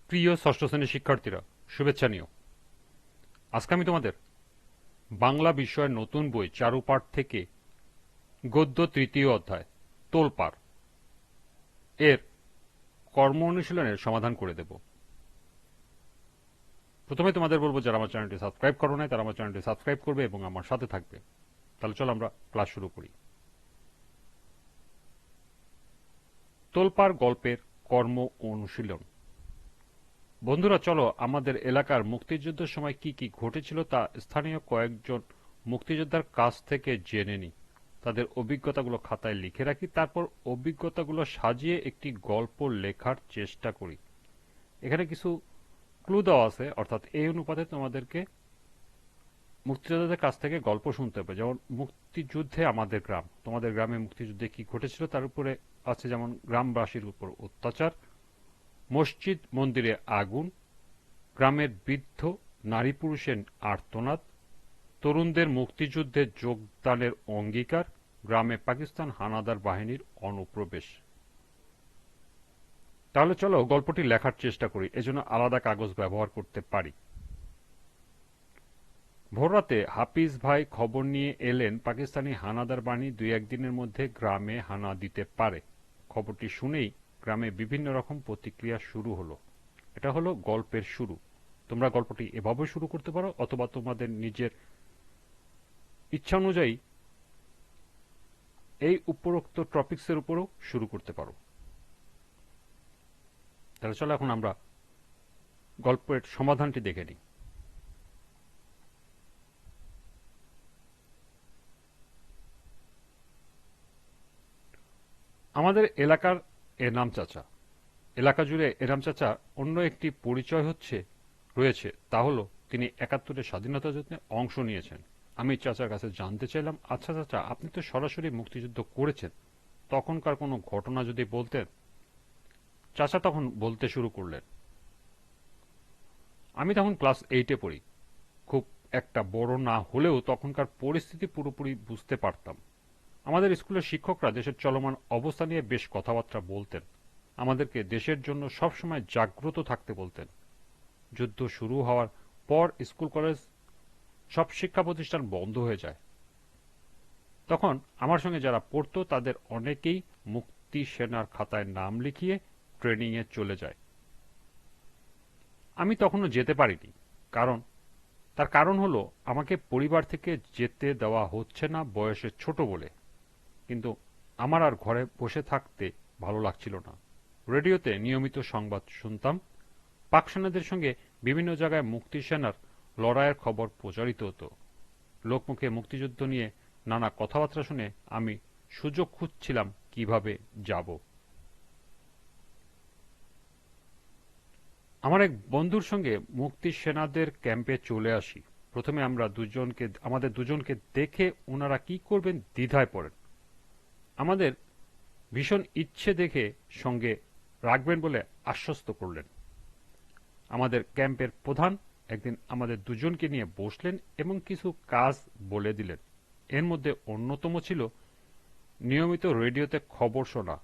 প্রিয় ষষ্ঠ শ্রেণীর শিক্ষার্থীরা, শুভেচ্ছা নিও। আজকে আমি তোমাদের বাংলা বিষয়ের নতুন বই চারুপাঠ থেকে গদ্য তৃতীয় অধ্যায় তোলপাড় এর কর্ম অনুশীলনের সমাধান করে দেব। প্রথমে তোমাদের বলবো, যারা আমার চ্যানেলটি সাবস্ক্রাইব করো নাই তারা আমার চ্যানেলটি সাবস্ক্রাইব করবে এবং আমার সাথে থাকবে। তাহলে চলো আমরা ক্লাস শুরু করি। তোলপাড় গল্পের কর্ম অনুশীলন। বন্ধুরা, চলো আমাদের এলাকার মুক্তিযুদ্ধের সময় কি কি ঘটেছিল তা স্থানীয় কয়েকজন মুক্তিযোদ্ধার কাছ থেকে জেনে নিই। তাদের অভিজ্ঞতাগুলো খাতায় লিখে রাখি, তারপর অভিজ্ঞতাগুলো সাজিয়ে একটি গল্প লেখার চেষ্টা করি। এখানে কিছু ক্লু দেওয়া আছে, অর্থাৎ এই অনুপাতে তোমাদেরকে মুক্তিযোদ্ধাদের কাছ থেকে গল্প শুনতে হবে। যেমন মুক্তিযুদ্ধে আমাদের গ্রাম, তোমাদের গ্রামে মুক্তিযুদ্ধে কি ঘটেছিল তার উপরে আছে, যেমন গ্রামবাসীর উপর অত্যাচার, মসজিদ মন্দিরে আগুন, গ্রামের বৃদ্ধ নারী পুরুষের আর্তনাদ, তরুণদের মুক্তিযুদ্ধে যোগদানের অঙ্গীকার, গ্রামে পাকিস্তান হানাদার বাহিনীর অনুপ্রবেশ। তাহলে চলো গল্পটি লেখার চেষ্টা করি। এজন্য আলাদা কাগজ ব্যবহার করতে পারি। ভোররাতে হাফিজ ভাই খবর নিয়ে এলেন পাকিস্তানি হানাদার বাহিনী 2-1 দিনের মধ্যে গ্রামে হানা দিতে পারে। খবরটি শুনেই গ্রামে বিভিন্ন রকম প্রতিক্রিয়া শুরু হলো। এটা হলো গল্পের শুরু। তোমরা গল্পটি এভাবে শুরু করতে পারো, অথবা তোমাদের নিজের ইচ্ছা অনুযায়ী এই উপরোক্ত টপিকসের উপরও শুরু করতে পারো। তাহলে চলো এখন আমরা গল্পের সমাধানটি দেখে নিই। আমাদের এলাকার এনাম চাচা, এলাকা জুড়ে এনাম চাচা অন্য একটি পরিচয় রয়েছে, তা হলো তিনি 71-এর স্বাধীনতা যুদ্ধে অংশ নিয়েছেন। আমি চাচার কাছে জানতে চাইলাম, আচ্ছা চাচা, আপনি তো সরাসরি মুক্তিযুদ্ধ করেছেন, তখনকার কোনো ঘটনা যদি বলতেন। চাচা তখন বলতে শুরু করলেন, আমি তখন ক্লাস 8-এ পড়ি। খুব একটা বড় না হলেও তখনকার পরিস্থিতি পুরোপুরি বুঝতে পারতাম। আমাদের স্কুলের শিক্ষকরা দেশের চলমান অবস্থা নিয়ে বেশ কথাবার্তা বলতেন। আমাদেরকে দেশের জন্য সবসময় জাগ্রত থাকতে বলতেন। যুদ্ধ শুরু হওয়ার পর স্কুল কলেজ সব শিক্ষা প্রতিষ্ঠান বন্ধ হয়ে যায়। তখন আমার সঙ্গে যারা পড়তো তাদের অনেকেই মুক্তি সেনার খাতায় নাম লিখিয়ে ট্রেনিংয়ে চলে যায়। আমি তখনও যেতে পারিনি, কারণ তার কারণ হলো আমাকে পরিবার থেকে যেতে দেওয়া হচ্ছে না, বয়সে ছোট বলে। কিন্তু আমার আর ঘরে বসে থাকতে ভালো লাগছিল না। রেডিওতে নিয়মিত সংবাদ শুনতাম। পাক সেনাদের সঙ্গে বিভিন্ন জায়গায় মুক্তি সেনার লড়াইয়ের খবর প্রচারিত হতো। লোকমুখে মুক্তিযুদ্ধ নিয়ে নানা কথাবার্তা শুনে আমি সুযোগ খুঁজছিলাম কিভাবে যাব। আমার এক বন্ধুর সঙ্গে মুক্তি সেনাদের ক্যাম্পে চলে আসি। প্রথমে আমাদের দুজনকে দেখে ওনারা কি করবেন দ্বিধায় পড়েন। আমাদের ভীষণ ইচ্ছে দেখে সঙ্গে রাখবেন বলে আশ্বস্ত করলেন। আমাদের ক্যাম্পের প্রধান একদিন আমাদের দুজনকে নিয়ে বসলেন এবং কিছু কাজ বলে দিলেন। এর মধ্যে অন্যতম ছিল নিয়মিত রেডিওতে খবর শোনা,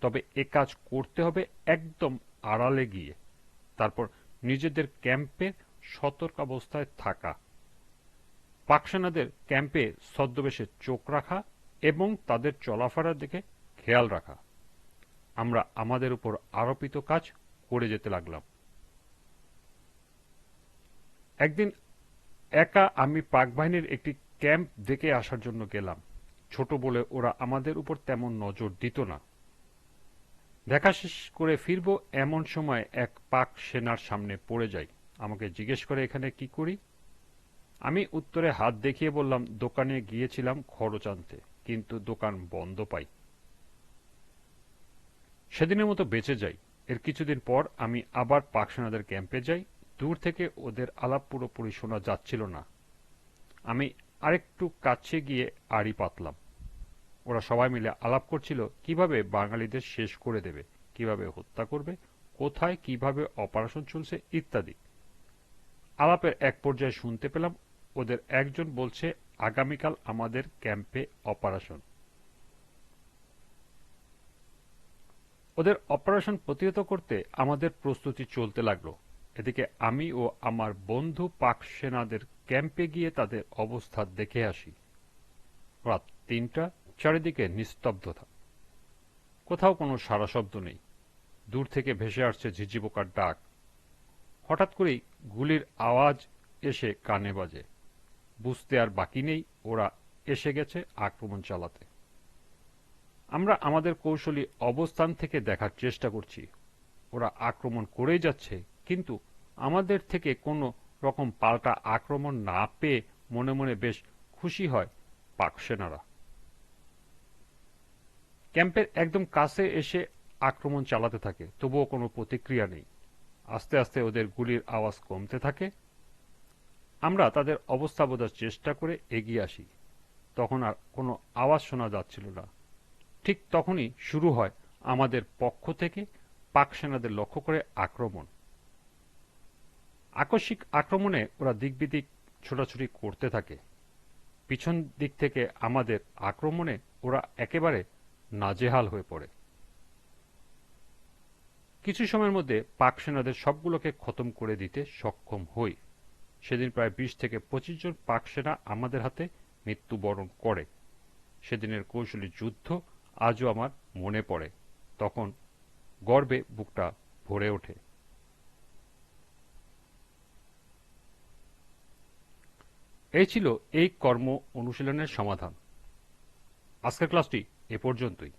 তবে এ কাজ করতে হবে একদম আড়ালে গিয়ে। তারপর নিজেদের ক্যাম্পে সতর্কাবস্থায় থাকা, পাক সেনাদের ক্যাম্পে ছদ্মবেশে চোখ রাখা এবং তাদের চলাফেরার দিকে খেয়াল রাখা। আমরা আমাদের উপর আরোপিত কাজ করে যেতে লাগলাম। একদিন একা আমি পাক বাহিনীর একটি ক্যাম্প দেখে আসার জন্য গেলাম। ছোট বলে ওরা আমাদের উপর তেমন নজর দিত না। দেখা শেষ করে ফিরব এমন সময় এক পাক সেনার সামনে পড়ে যাই। আমাকে জিজ্ঞেস করে, এখানে কি করি? আমি উত্তরে হাত দেখিয়ে বললাম, দোকানে গিয়েছিলাম খরচ আনতে, কিন্তু দোকান বন্ধ পাই। সেদিনের মতো বেঁচে যাই। এর কিছুদিন পর আমি আবার পাক সেনাদের ক্যাম্পে যাই। দূর থেকে ওদের আলাপ পুরোপুরি শোনা যাচ্ছিল না। আমি আরেকটু কাছে গিয়ে আড়ি পাতলাম। ওরা সবাই মিলে আলাপ করছিল কিভাবে বাঙালিদের শেষ করে দেবে, কিভাবে হত্যা করবে, কোথায় কিভাবে অপারেশন চলছে ইত্যাদি। আলাপের এক পর্যায়ে শুনতে পেলাম ওদের একজন বলছে, আগামীকাল আমাদের ক্যাম্পে অপারেশন। ওদের অপারেশন প্রতিহত করতে আমাদের প্রস্তুতি চলতে লাগলো। এদিকে আমি ও আমার বন্ধু পাক সেনাদের ক্যাম্পে গিয়ে তাদের অবস্থা দেখে আসি। রাত ৩টা, চারিদিকে নিস্তব্ধতা, কোথাও কোনো সাড়া শব্দ নেই। দূর থেকে ভেসে আসছে ঝিঝি পোকার ডাক। হঠাৎ করেই গুলির আওয়াজ এসে কানে বাজে। বুঝতে আর বাকি নেই ওরা এসে গেছে আক্রমণ চালাতে। আমরা আমাদের কৌশলী অবস্থান থেকে দেখার চেষ্টা করছি ওরা আক্রমণ করেই যাচ্ছে, কিন্তু আমাদের থেকে কোনো রকম পাল্টা আক্রমণ না পেয়ে মনে মনে বেশ খুশি হয় পাক সেনারা। ক্যাম্পের একদম কাছে এসে আক্রমণ চালাতে থাকে, তবুও কোনো প্রতিক্রিয়া নেই। আস্তে আস্তে ওদের গুলির আওয়াজ কমতে থাকে। আমরা তাদের অবস্থা বোঝার চেষ্টা করে এগিয়ে আসি। তখন আর কোনো আওয়াজ শোনা যাচ্ছিল না। ঠিক তখনই শুরু হয় আমাদের পক্ষ থেকে পাক সেনাদের লক্ষ্য করে আক্রমণ। আকস্মিক আক্রমণে ওরা দিকবিদিক ছোটাছুটি করতে থাকে। পিছন দিক থেকে আমাদের আক্রমণে ওরা একেবারে নাজেহাল হয়ে পড়ে। কিছু সময়ের মধ্যে পাক সেনাদের সবগুলোকে খতম করে দিতে সক্ষম হই। সেদিন প্রায় ২০ থেকে ২৫ জন পাক সেনা আমাদের হাতে মৃত্যুবরণ করে। সেদিনের কৌশলী যুদ্ধ আজও আমার মনে পড়ে। তখন গর্বে বুকটা ভরে ওঠে। এই ছিল এই কর্ম অনুশীলনের সমাধান। আজকের ক্লাসটি এ পর্যন্তই।